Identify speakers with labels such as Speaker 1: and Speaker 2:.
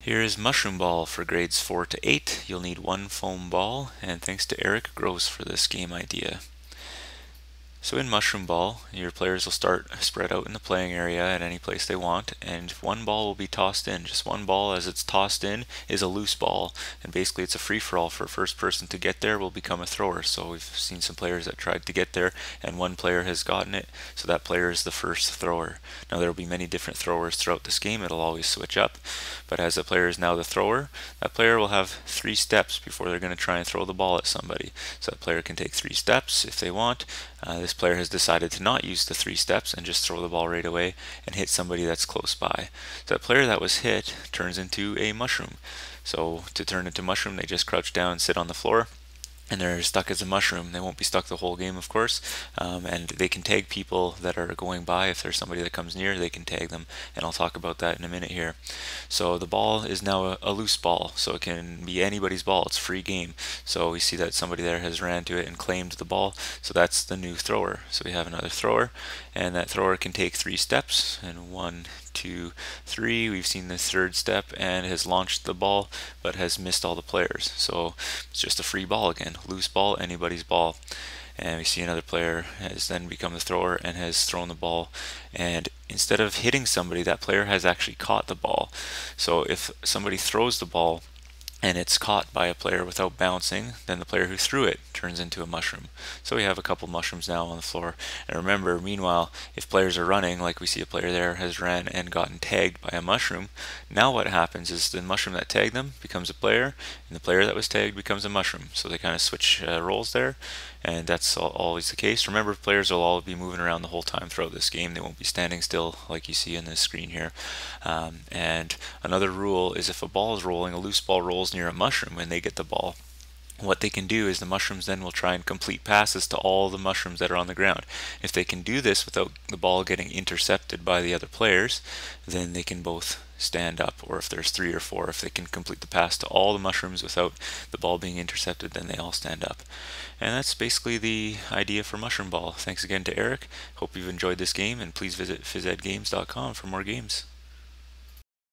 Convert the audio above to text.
Speaker 1: Here is Mushroom Ball for grades 4 to 8. You'll need one foam ball, and thanks to Eric Gross for this game idea. So in Mushroom Ball, your players will start spread out in the playing area at any place they want, and one ball will be tossed in. Just one ball as it's tossed in is a loose ball, and basically it's a free-for-all. For first person to get there will become a thrower. So we've seen some players that tried to get there, and one player has gotten it, so that player is the first thrower. Now there will be many different throwers throughout this game. It'll always switch up, but as a player is now the thrower, that player will have 3 steps before they're going to try and throw the ball at somebody. So that player can take 3 steps if they want. This player has decided to not use the 3 steps and just throw the ball right away and hit somebody that's close by. So that player that was hit turns into a mushroom. So to turn into mushroom, they just crouch down and sit on the floor, and they're stuck as a mushroom. They won't be stuck the whole game, of course, and they can tag people that are going by. If there's somebody that comes near, they can tag them, and I'll talk about that in a minute here. So the ball is now a loose ball, so it can be anybody's ball. It's free game. So we see that somebody there has ran to it and claimed the ball, so that's the new thrower. So we have another thrower, and that thrower can take 3 steps, and 1, 2, 3. We've seen the 3rd step and has launched the ball but has missed all the players. So it's just a free ball again. Loose ball, anybody's ball. And we see another player has then become the thrower and has thrown the ball, and instead of hitting somebody, that player has actually caught the ball. So if somebody throws the ball and it's caught by a player without bouncing, then the player who threw it turns into a mushroom. So we have a couple mushrooms now on the floor. And remember, meanwhile, if players are running, like we see a player there has ran and gotten tagged by a mushroom, now what happens is the mushroom that tagged them becomes a player, and the player that was tagged becomes a mushroom. So they kind of switch roles there, and that's always the case. Remember, players will all be moving around the whole time throughout this game. They won't be standing still like you see in this screen here. And another rule is if a ball is rolling, a loose ball rolls near a mushroom when they get the ball, what they can do is the mushrooms then will try and complete passes to all the mushrooms that are on the ground. If they can do this without the ball getting intercepted by the other players, then they can both stand up. Or if there's 3 or 4, if they can complete the pass to all the mushrooms without the ball being intercepted, then they all stand up. And that's basically the idea for Mushroom Ball. Thanks again to Eric. Hope you've enjoyed this game, and please visit PhysEdGames.com for more games.